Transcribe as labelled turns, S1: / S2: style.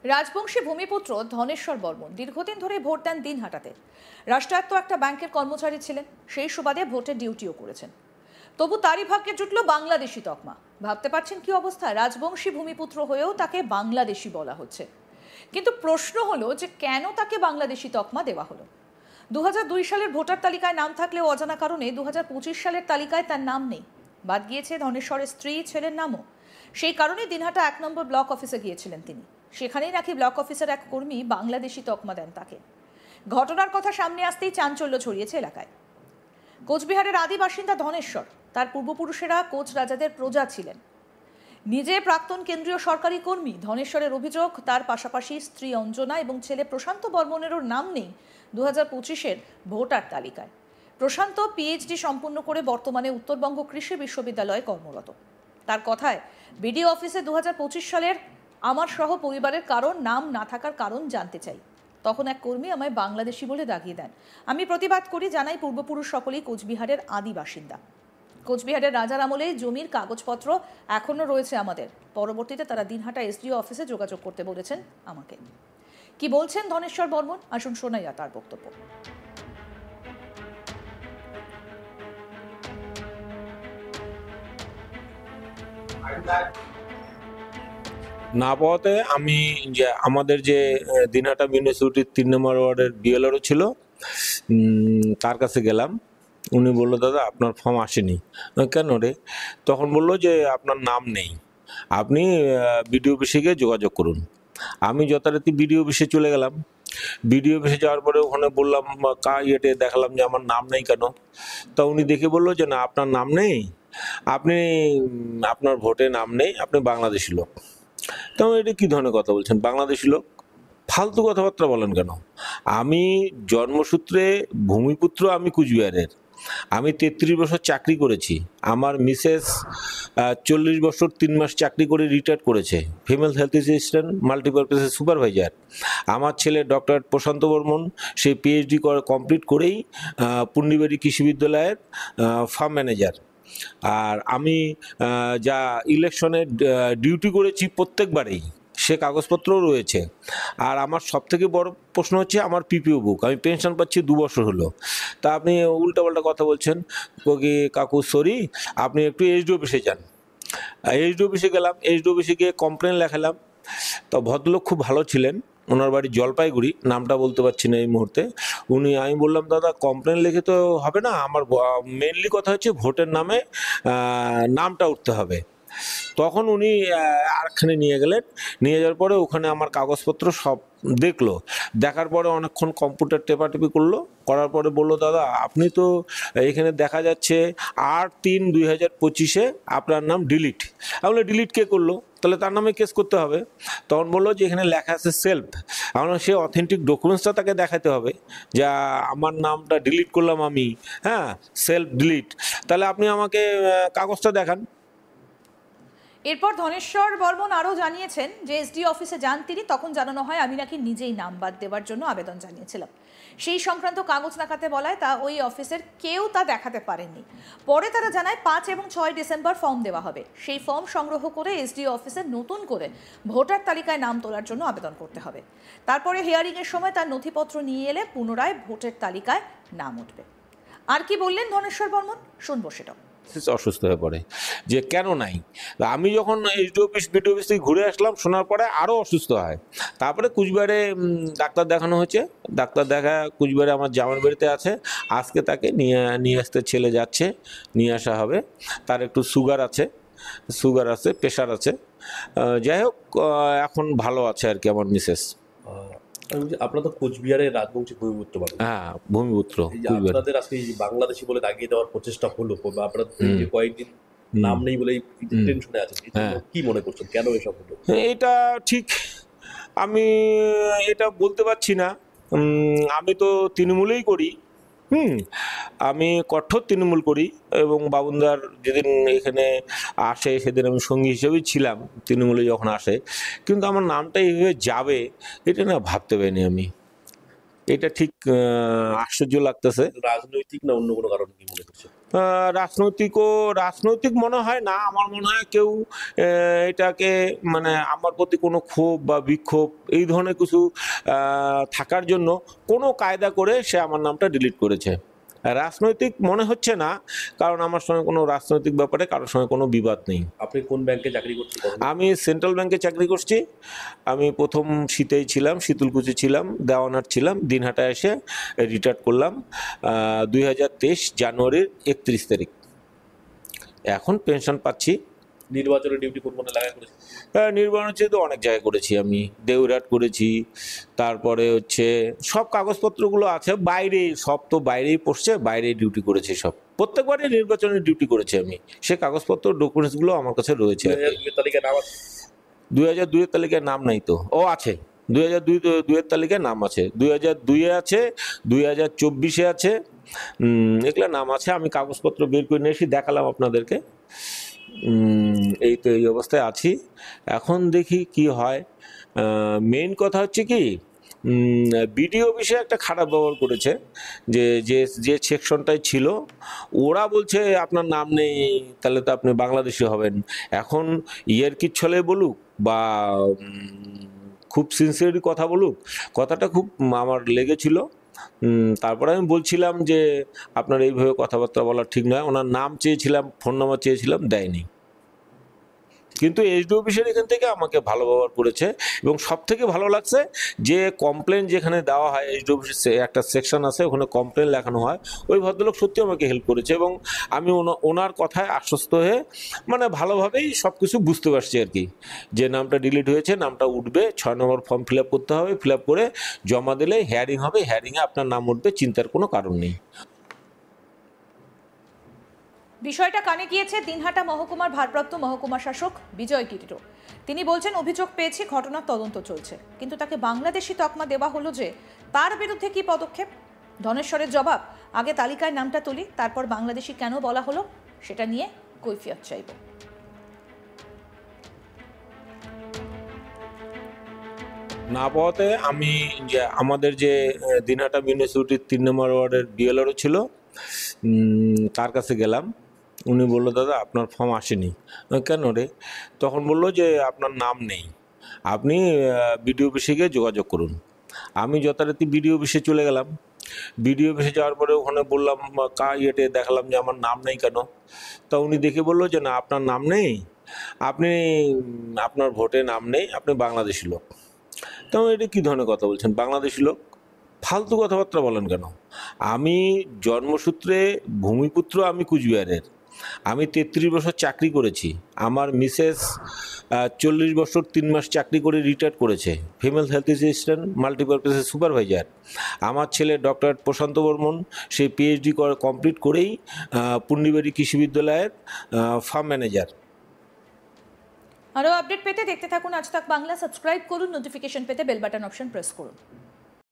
S1: রাজবংশী ভূমিপুত্র ধনেশ্বর বর্মন দীর্ঘদিন ধরে ভোট দেন দিনহাটাতে। রাষ্ট্রায়ত্ত একটা ব্যাংকের কর্মচারী ছিলেন, সেই সুবাদে ভোটের ডিউটিও করেছেন। তবু তারই ভাগ্যে জুটল বাংলাদেশি তকমা। ভাবতে পারছেন কি অবস্থা? রাজবংশী ভূমিপুত্র হয়েও তাকে বাংলাদেশি বলা হচ্ছে। কিন্তু প্রশ্ন হলো যে কেন তাকে বাংলাদেশি তকমা দেওয়া হলো? 2002 সালের ভোটার তালিকায় নাম থাকলেও অজানা কারণে 2025 সালের তালিকায় তার নাম নেই। বাদ গিয়েছে ধনেশ্বরের স্ত্রী, ছেলের নামও। সেই কারণে দিনহাটা 1 নম্বর ব্লক অফিসে গিয়েছিলেন তিনি। সেখানেই নাকি ব্লক অফিসের এক কর্মী বাংলাদেশি তকমা দেন তাকে। ঘটনার কথা সামনে আসতেই চাঞ্চল্য ছড়িয়েছে এলাকায়। কোচবিহারের আদি বাসিন্দা ধনেশ্বর, তার পূর্বপুরুষেরা কোচ রাজাদের প্রজা ছিলেন। নিজে প্রাক্তন কেন্দ্রীয় সরকারি কর্মী। ধনেশ্বরের অভিযোগ, তার পাশাপাশি স্ত্রী অঞ্জনা এবং ছেলে প্রশান্ত বর্মনেরও নাম নেই 2025-এর ভোটার তালিকায়। প্রশান্ত পিএইচডি সম্পূর্ণ করে বর্তমানে উত্তরবঙ্গ কৃষি বিশ্ববিদ্যালয়ে কর্মরত। তার কথায়, বিডিও অফিসে 2025 সালের আমার সহ পরিবারের কারণ নাম না থাকার কারণ জানতে চাই। তখন এক কর্মী আমায় বাংলাদেশি বলে দাগিয়ে দেন। আমি প্রতিবাদ করি, জানাই পূর্বপুরুষ সকলেই কোচবিহারের আদি বাসিন্দা। কোচবিহারের রাজার আমলে জমির কাগজপত্র এখনো রয়েছে আমাদের। পরবর্তীতে তারা দিনহাটা এসডিও অফিসে যোগাযোগ করতে বলেছেন আমাকে। কি বলছেন ধনেশ্বর বর্মন, আসুন শোনাই তার বক্তব্য।
S2: না পাওয়াতে আমি যে আমাদের যে দিনহাটা মিউনিসিপ্যালিটির 3 নম্বর ওয়ার্ডের বিএলআরও ছিল, তার কাছে গেলাম। উনি বললো, দাদা আপনার ফর্ম আসেনি। কেন রে? তখন বললো যে আপনার নাম নেই, আপনি বিডিও অফিসে গিয়ে যোগাযোগ করুন। আমি যথারীতি বিডিও অফিসে চলে গেলাম। বিডিও অফিসে যাওয়ার পরে ওখানে বললাম, ইয়েতে দেখালাম যে আমার নাম নেই কেন। তা উনি দেখে বললো যে না, আপনার নাম নেই, আপনি আপনার ভোটে নাম নেই, আপনি বাংলাদেশি লোক। তো এটা কি ধরনের কথা বলছেন, বাংলাদেশি লোক? ফালতু কথাবার্তা বলেন কেন? আমি জন্মসূত্রে ভূমিপুত্র, আমি কুচবিহারের। আমি 33 বছর চাকরি করেছি। আমার মিসেস 40 বছর 3 মাস চাকরি করে রিটায়ার করেছে, ফিমেল হেলথ অ্যাসিস্ট্যান্ট, মাল্টিপারপাসের সুপারভাইজার। আমার ছেলে ডক্টর প্রশান্ত বর্মন, সে পিএইচডি কমপ্লিট করেই পুন্ডিবাড়ি কৃষি বিদ্যালয়ের ফার্ম ম্যানেজার। আর আমি যা ইলেকশনে ডিউটি করেছি প্রত্যেকবারেই সে কাগজপত্রও রয়েছে। আর আমার সবথেকে বড় প্রশ্ন হচ্ছে আমার পিপিও বুক, আমি পেনশন পাচ্ছি 2 বছর হলো। তা আপনি উল্টাপাল্টা কথা বলছেন। কি কাকু সরি, আপনি একটু এইচডি অফিসে যান। এইচডি অফিসে গেলাম, এইচডি অফিসে গিয়ে কমপ্লেন লেখালাম। তো ভদ্রলোক খুব ভালো ছিলেন, ওনার বাড়ি জলপাইগুড়ি, নামটা বলতে পারছি না এই মুহূর্তে। আমি বললাম, দাদা কমপ্লেন লিখে তো হবে না, আমার মেনলি কথা হচ্ছে ভোটের নামে নামটা উঠতে হবে। তখন উনি আরেকখানে নিয়ে গেলেন। নিয়ে যাওয়ার পরে ওখানে আমার কাগজপত্র সব দেখলো। দেখার পরে অনেকক্ষণ কম্পিউটার টেপাটেপি করলো। করার পরে বললো, দাদা আপনি তো এখানে দেখা যাচ্ছে 8/3/2025-এ আপনার নাম ডিলিট। আমি ডিলিট কে করলো? তাহলে তার নামে কেস করতে হবে। তখন বললো যে এখানে লেখা আছে সেলফ। আমরা সে অথেন্টিক ডকুমেন্টসটা তাকে দেখাতে হবে, যা আমার নামটা ডিলিট করলাম আমি, হ্যাঁ, সেলফ ডিলিট। তাহলে আপনি আমাকে কাগজটা দেখান।
S1: এরপর ধনেশ্বর বর্মন আরও জানিয়েছেন যে এসডি অফিসে যান তিনি, তখন জানানো হয় আমি নাকি নিজেই নাম বাদ দেওয়ার জন্য আবেদন জানিয়েছিলাম। সেই সংক্রান্ত কাগজ দেখাতে বলায় তা ওই অফিসের কেউ তা দেখাতে পারেননি। পরে তারা জানায় 5 এবং 6 ডিসেম্বর ফর্ম দেওয়া হবে। সেই ফর্ম সংগ্রহ করে এসডি অফিসে নতুন করে ভোটার তালিকায় নাম তোলার জন্য আবেদন করতে হবে। তারপরে হিয়ারিংয়ের সময় তার নথিপত্র নিয়ে এলে পুনরায় ভোটের তালিকায় নাম উঠবে। আর কি বললেন ধনেশ্বর বর্মন, শুনবো সেটা।
S2: অসুস্থ হয়ে পড়ে যে কেন নাই। আমি যখন এইচডি অফিস বিডিও অফিস থেকে ঘুরে আসলাম, শোনার পরে আরও অসুস্থ হয়। তারপরে কুচবিহারে ডাক্তার দেখানো হয়েছে। ডাক্তার দেখা কুচবিহারে আমার জামার বাড়িতে আছে। আজকে তাকে নিয়ে আসতে ছেলে যাচ্ছে, নিয়ে আসা হবে। তার একটু সুগার আছে, প্রেশার আছে। যাই হোক, এখন ভালো আছে আর কি আমার মিসেস।
S3: আপনারা তো কোচবিহারের রাজবংশী ভূমিপুত্র মানুষ।
S2: হ্যাঁ, ভূমিপুত্র।
S3: আপনাদের আজকে বাংলাদেশি বলে দাগিয়ে দেওয়ার প্রচেষ্টা হলো, আপনারা কয়েকদিন নাম নেই বলে টেনশনে আছেন, কি মনে করছেন কেন এসব হলো?
S2: এটা ঠিক আমি এটা বলতে পারছি না। আমি তো তৃণমূলেই করি, আমি কঠোর তৃণমূল করি। এবং বাবুনদার যেদিন এখানে আসে সেদিন আমি সঙ্গী হিসেবেই ছিলাম তৃণমূলে যখন আসে। কিন্তু আমার নামটা এইভাবে যাবে এটা না ভাবতে পারিনি আমি। এটা ঠিক আশ্চর্য লাগতেছে।
S3: রাজনৈতিক না অন্য কোনো কারণ কি মনে করছেন?
S2: রাজনৈতিক মনে হয় না, আমার মনে হয় কেউ এটাকে মানে আমার প্রতি কোনো ক্ষোভ বা বিক্ষোভ এই ধরনের কিছু থাকার জন্য কোনো কায়দা করে সে আমার নামটা ডিলিট করেছে। রাজনৈতিক মনে হচ্ছে না, কারণ আমার সঙ্গে কোনো রাজনৈতিক ব্যাপারে কারোর সঙ্গে কোনো বিবাদ নেই।
S3: আপনি কোন ব্যাংকে চাকরি করছেন?
S2: আমি সেন্ট্রাল ব্যাংকে চাকরি করছি। আমি প্রথম শীতেই ছিলাম, শীতলকুচি ছিলাম, দেওয়ানার ছিলাম, দিনহাটায় এসে রিটায়ার করলাম 2023 জানুয়ারির 31 তারিখ। এখন পেনশন পাচ্ছি।
S3: নির্বাচনে ডিউটি কোন এলাকায় করেছেন?
S2: নির্বাচন হচ্ছে তো অনেক জায়গায় করেছি, আমি দেউরাট করেছি, তারপরে হচ্ছে সব কাগজপত্রগুলো আছে বাইরে, সব তো বাইরেই পড়ছে, বাইরেই ডিউটি করেছি, সব প্রত্যেকবারই নির্বাচনের ডিউটি করেছি আমি। সে কাগজপত্র ডকুমেন্টসগুলো আমার কাছে রয়েছে।
S3: 2002 তালিকায় নাম আছে?
S2: 2002 এর তালিকায় নাম নাই তো, ও আছে 2002 এর তালিকায় নাম আছে, 2002 আছে, 2024 আছে, এগুলো নাম আছে। আমি কাগজপত্র বের করে নিয়ে এসে দেখালাম আপনাদেরকে। এই তো এই অবস্থায় আছি। এখন দেখি কি হয়। মেইন কথা হচ্ছে কি, বিডিও বিষয়ে একটা খারাপ ব্যবহার করেছে, যে যে যে সেকশনটাই ছিল ওরা বলছে আপনার নাম নেই, তাহলে তো আপনি বাংলাদেশি হবেন। এখন ইয়ার্কির ছলে বলুক বা খুব সিনসিয়ারলি কথা বলুক, কথাটা খুব আমার লেগেছিল। তারপরে আমি বলছিলাম যে আপনার এইভাবে কথাবার্তা বলা ঠিক নয়। ওনার নাম চেয়েছিলাম, ফোন নাম্বার চেয়েছিলাম, দেয়নি। কিন্তু এসডি অফিসের এখান থেকে আমাকে ভালো ব্যবহার করেছে, এবং সব থেকে ভালো লাগছে যে কমপ্লেন যেখানে দেওয়া হয়, এসডি অফিসের একটা সেকশন আছে, ওখানে কমপ্লেন লেখানো হয়। ওই ভদ্রলোক সত্যি আমাকে হেল্প করেছে, এবং আমি ওনার কথায় আশ্বস্ত হয়ে মানে ভালোভাবেই সব কিছু বুঝতে পারছি আর কি, যে নামটা ডিলিট হয়েছে, নামটা উঠবে, 6 নম্বর ফর্ম ফিল আপ করতে হবে, ফিল আপ করে জমা দিলে হেয়ারিং হবে, হেয়ারিংয়ে আপনার নাম উঠবে, চিন্তার কোনো কারণ নেই।
S1: বিষয়টা কানে গিয়েছে দিনহাটা মহকুমার ভারপ্রাপ্ত মহকুমা শাসক বিজয় গিরিরও। তিনি বলছেন, অভিযোগ পেয়েছি, ঘটনার তদন্ত চলছে, কিন্তু তাকে বাংলাদেশি তকমা দেওয়া হলো যে তার বিরুদ্ধে কি পদক্ষেপ? ধনেশ্বরের জবাব, আগে তালিকায় নামটা তুলি, তারপর বাংলাদেশি কেন বলা হলো সেটা নিয়ে কৈফিয়ত চাইব।
S2: না পাওয়াতে আমি যে আমাদের যে দিনহাটা মিউনিসিপ্যালিটির 3 নম্বর ওয়ার্ডের বিএলআরও ছিল, তার কাছে গেলাম। উনি বললো, দাদা আপনার ফর্ম আসেনি। কেন রে? তখন বললো যে আপনার নাম নেই, আপনি বিডিও অফিসে গিয়ে যোগাযোগ করুন। আমি যথারীতি বিডিও অফিসে চলে গেলাম। বিডিও অফিসে যাওয়ার পরে ওখানে বললাম, ইয়েতে দেখালাম যে আমার নাম নেই কেন। তা উনি দেখে বললো যে না, আপনার নাম নেই, আপনি আপনার ভোটে নাম নেই, আপনি বাংলাদেশি লোক। তো এটা কী ধরনের কথা বলছেন, বাংলাদেশি লোক? ফালতু কথাবার্তা বলেন কেন? আমি জন্মসূত্রে ভূমিপুত্র, আমি কুচবিহারের। আমি 33 বছর চাকরি করেছি। আমার মিসেস 40 বছর 3 মাস চাকরি করে রিটায়ার করেছে, ফিমেল হেলথ অ্যাসিস্ট্যান্ট, মাল্টিপারপাসের সুপারভাইজার। আমার ছেলে ডক্টর প্রশান্ত বর্মন, সে পিএইচডি কমপ্লিট করেই পুন্ডিবাড়ি কৃষি বিদ্যালয়ের ফার্ম ম্যানেজার।
S1: আরও আপডেট পেতে দেখতে থাকুন আজ তাক বাংলা। সাবস্ক্রাইব করুন, নোটিফিকেশন পেতে বেল বাটন অপশন প্রেস করুন।